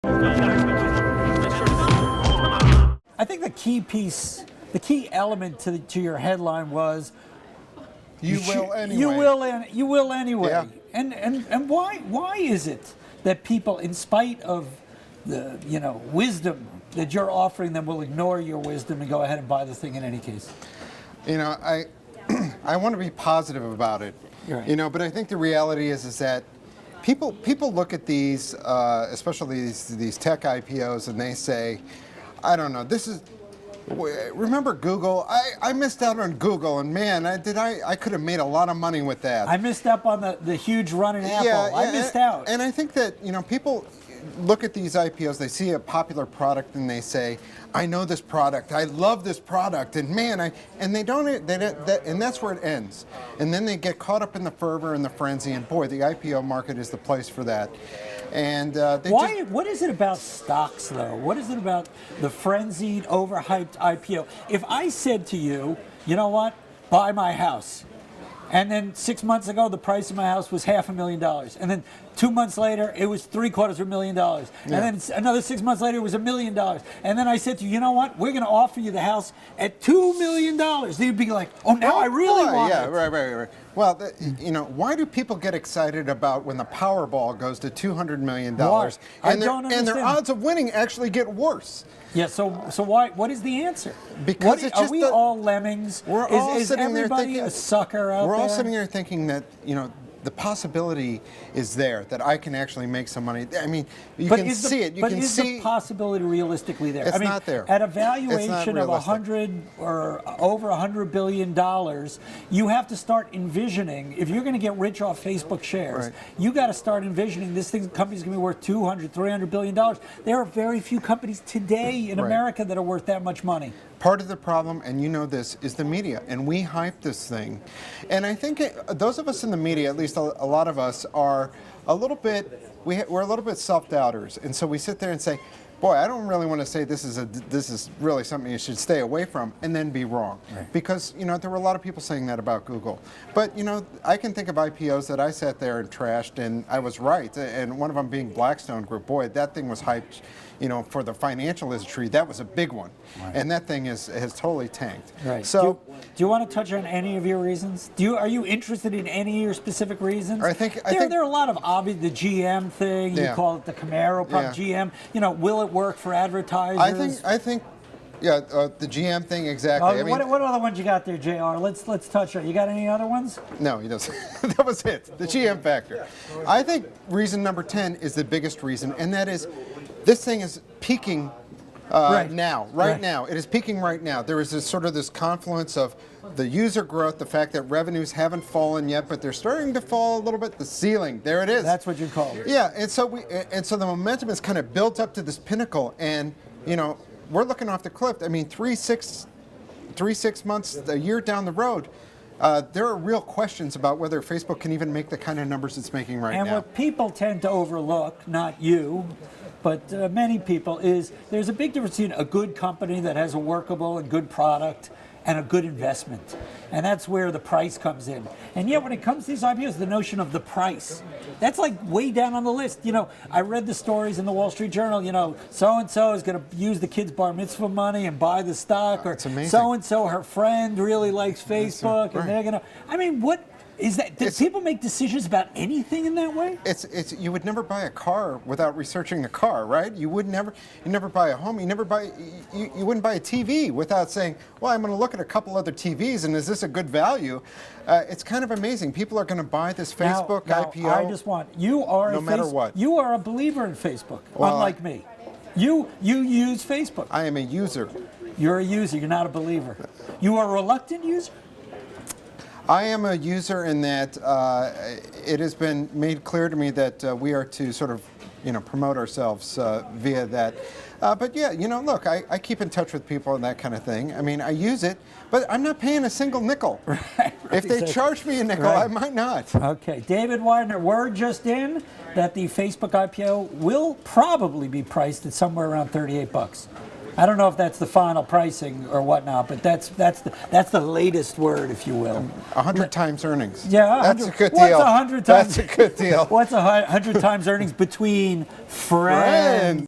I think the key piece, the key element to your headline was You will anyway. You will anyway. Yeah. And why is it that people, in spite of the wisdom that you're offering them, will ignore your wisdom and go ahead and buy the thing in any case? I want to be positive about it. Right. But I think the reality is that people look at these, especially these tech IPOs, and they say, I don't know, remember Google? I missed out on Google, and man, I could have made a lot of money with that. I missed up on the huge run in Apple. Yeah, I missed out. And I think that people look at these IPOs, they see a popular product, and they say, I know this product, I love this product, and man, and that's where it ends. And then they get caught up in the fervor and the frenzy, and boy, the IPO market is the place for that. And what is it about stocks, though? What is it about the frenzied, overhyped IPO? If I said to you, you know what, buy my house, and then 6 months ago the price of my house was $500,000, and then 2 months later it was $750,000, and then another 6 months later it was $1 million, and then I said to you, you know what, we're going to offer you the house at $2 million. Then you'd be like, oh, now I really want it. Yeah, right. Well, why do people get excited about when the Powerball goes to $200 million? Why? And their odds of winning actually get worse? Yeah, so why? What is the answer? Because are we all lemmings? We're all is sitting there everybody thinking, a sucker out there? We're all sitting there thinking that the possibility is there that I can actually make some money. I mean, you can see it. But is the possibility realistically there? It's not there. At a valuation of 100 or over $100 billion, you have to start envisioning, if you're going to get rich off Facebook shares, right, you got to start envisioning this company's going to be worth $200, $300 billion. There are very few companies today in America that are worth that much money. Part of the problem, and you know this, is the media, and we hype this thing. And I think those of us in the media, at least a lot of us, are a little bit, we're a little bit self-doubters, and so we sit there and say, boy, I don't really want to say this is really something you should stay away from, and then be wrong. Right. Because, there were a lot of people saying that about Google. But, I can think of IPOs that I sat there and trashed, and I was right. And one of them being Blackstone Group. Boy, that thing was hyped, for the financial industry. That was a big one. Right. And that thing has totally tanked. Right. So, do you want to touch on any of your reasons? Are you interested in any of your specific reasons? I think there are a lot of obvious, the GM thing, you call it the Camaro, GM, will it work for advertisers? I think the GM thing, exactly. What other ones you got there, JR? Let's touch on. You got any other ones? No, he doesn't. That was it. The GM factor. I think reason number 10 is the biggest reason, and that is this thing is peaking now. Right now. It is peaking right now. There is this confluence of the user growth, the fact that revenues haven't fallen yet, but they're starting to fall a little bit. The ceiling, there it is. That's what you call it. Yeah, and so the momentum is kind of built up to this pinnacle, and we're looking off the cliff. I mean, 3-6 months, a year down the road, there are real questions about whether Facebook can even make the kind of numbers it's making right now. And what people tend to overlook, not you, but many people, is there's a big difference between a good company that has a workable and good product and a good investment. And that's where the price comes in. And yet when it comes to these IPOs, the notion of the price, that's like way down on the list. I read the stories in the Wall Street Journal, so-and-so is going to use the kid's bar mitzvah money and buy the stock, or so-and-so, her friend really likes Facebook, and they're going to, what is that? Do people make decisions about anything in that way? You would never buy a car without researching the car, right? You never buy a home. You wouldn't buy a TV without saying, well, I'm going to look at a couple other TVs, and is this a good value? It's kind of amazing. People are going to buy this Facebook IPO. I just want no matter what. You are a believer in Facebook, unlike me. You use Facebook. I am a user. You're a user. You're not a believer. You are a reluctant user? I am a user in that it has been made clear to me that we are to sort of, promote ourselves via that. But yeah, look, I keep in touch with people and that kind of thing. I mean, I use it, but I'm not paying a single nickel. Right, if they charge me a nickel, I might not. Okay, David Widener, word just in that the Facebook IPO will probably be priced at somewhere around $38. I don't know if that's the final pricing or whatnot, but that's the latest word, if you will. 100 times earnings. Yeah, that's a good deal. What's 100 times? That's a good deal. What's 100 times earnings between friends?